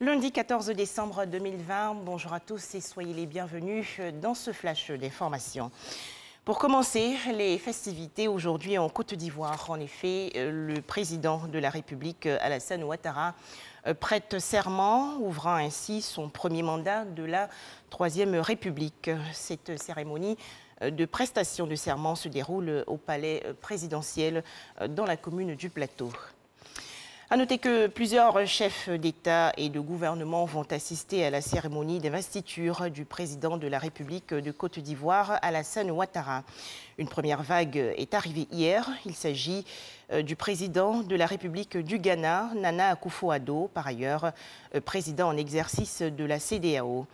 Lundi 14 décembre 2020, bonjour à tous et soyez les bienvenus dans ce flash d'information. Pour commencer, les festivités aujourd'hui en Côte d'Ivoire. En effet, le président de la République, Alassane Ouattara, prête serment, ouvrant ainsi son premier mandat de la Troisième République. Cette cérémonie de prestation de serment se déroule au palais présidentiel dans la commune du Plateau. À noter que plusieurs chefs d'État et de gouvernement vont assister à la cérémonie d'investiture du président de la République de Côte d'Ivoire, Alassane Ouattara. Une première vague est arrivée hier. Il s'agit du président de la République du Ghana, Nana Akufo-Addo, par ailleurs président en exercice de la CEDEAO.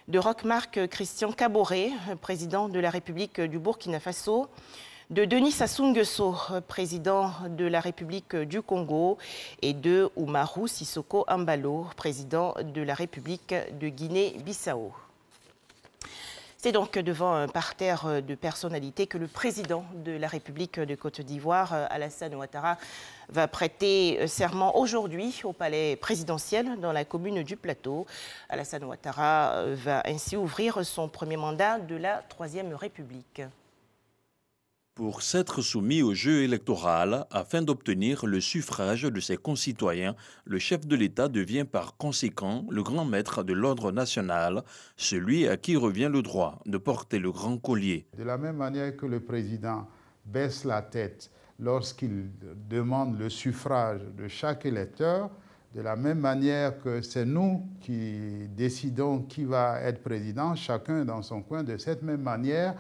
De Roch-Marc Christian Kaboré, président de la République du Burkina Faso. De Denis Sassou Nguesso, président de la République du Congo, et de Oumarou Sissoko Embalo, président de la République de Guinée-Bissau. C'est donc devant un parterre de personnalités que le président de la République de Côte d'Ivoire, Alassane Ouattara, va prêter serment aujourd'hui au palais présidentiel dans la commune du Plateau. Alassane Ouattara va ainsi ouvrir son premier mandat de la Troisième République. Pour s'être soumis au jeu électoral afin d'obtenir le suffrage de ses concitoyens, le chef de l'État devient par conséquent le grand maître de l'ordre national, celui à qui revient le droit de porter le grand collier. De la même manière que le président baisse la tête lorsqu'il demande le suffrage de chaque électeur, de la même manière que c'est nous qui décidons qui va être président, chacun dans son coin, de cette même manière,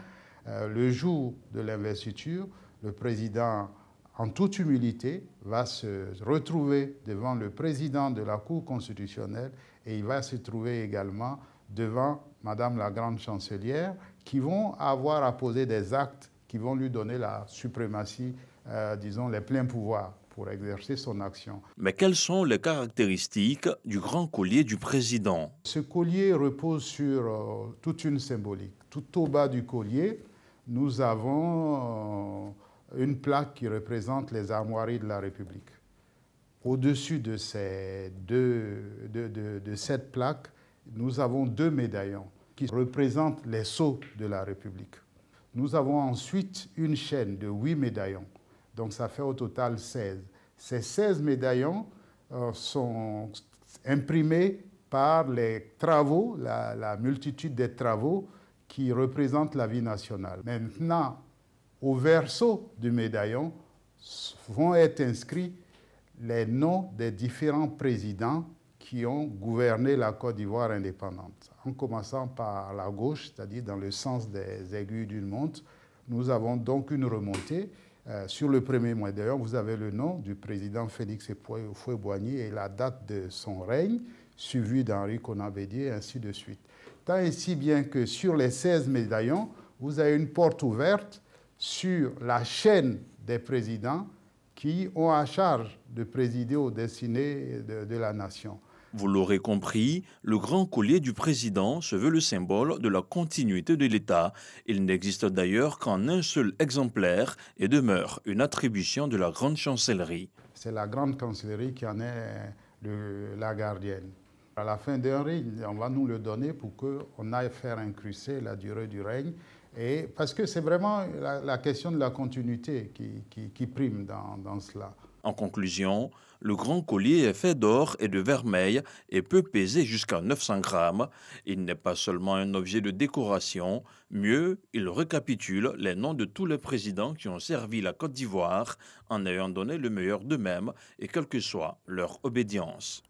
le jour de l'investiture, le président, en toute humilité, va se retrouver devant le président de la Cour constitutionnelle et il va se trouver également devant Madame la Grande Chancelière qui vont avoir à poser des actes qui vont lui donner la suprématie, disons, les pleins pouvoirs pour exercer son action. Mais quelles sont les caractéristiques du grand collier du président? Ce collier repose sur toute une symbolique. Tout au bas du collier, nous avons une plaque qui représente les armoiries de la République. Au-dessus de cette plaque, nous avons deux médaillons qui représentent les sceaux de la République. Nous avons ensuite une chaîne de 8 médaillons, donc ça fait au total 16. Ces 16 médaillons sont imprimés par les travaux, la multitude des travaux qui représentent la vie nationale. Maintenant, au verso du médaillon vont être inscrits les noms des différents présidents qui ont gouverné la Côte d'Ivoire indépendante. En commençant par la gauche, c'est-à-dire dans le sens des aiguilles d'une montre, nous avons donc une remontée. Sur le premier médaillon, vous avez le nom du président Félix Houphouët-Boigny et la date de son règne, suivi d'Henri Konan Bédié, et ainsi de suite. Tant et si bien que sur les 16 médaillons, vous avez une porte ouverte sur la chaîne des présidents qui ont à charge de présider aux destinées de la nation. Vous l'aurez compris, le grand collier du président se veut le symbole de la continuité de l'État. Il n'existe d'ailleurs qu'en un seul exemplaire et demeure une attribution de la Grande Chancellerie. C'est la Grande Chancellerie qui en est la gardienne. À la fin d'un règne, on va nous le donner pour qu'on aille faire incruster la durée du règne. Et parce que c'est vraiment la question de la continuité qui prime dans cela. En conclusion, le grand collier est fait d'or et de vermeil et peut peser jusqu'à 900 grammes. Il n'est pas seulement un objet de décoration, mieux, il récapitule les noms de tous les présidents qui ont servi la Côte d'Ivoire en ayant donné le meilleur d'eux-mêmes et quelle que soit leur obédience.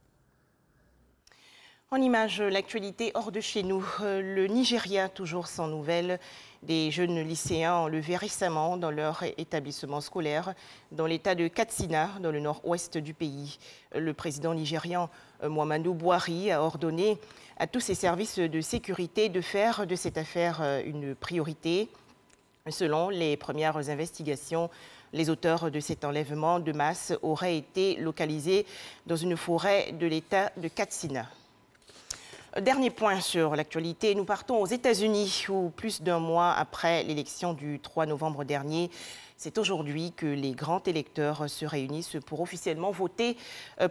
En image, l'actualité hors de chez nous. Le Nigeria, toujours sans nouvelles. Des jeunes lycéens enlevés récemment dans leur établissement scolaire dans l'état de Katsina, dans le nord-ouest du pays. Le président nigérian Muhammadu Buhari a ordonné à tous ses services de sécurité de faire de cette affaire une priorité. Selon les premières investigations, les auteurs de cet enlèvement de masse auraient été localisés dans une forêt de l'état de Katsina. Dernier point sur l'actualité, nous partons aux États-Unis où plus d'un mois après l'élection du 3 novembre dernier, C'est aujourd'hui que les grands électeurs se réunissent pour officiellement voter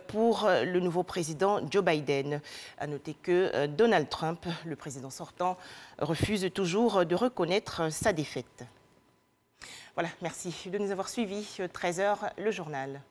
pour le nouveau président Joe Biden. À noter que Donald Trump, le président sortant, refuse toujours de reconnaître sa défaite. Voilà, merci de nous avoir suivis. 13h, le journal.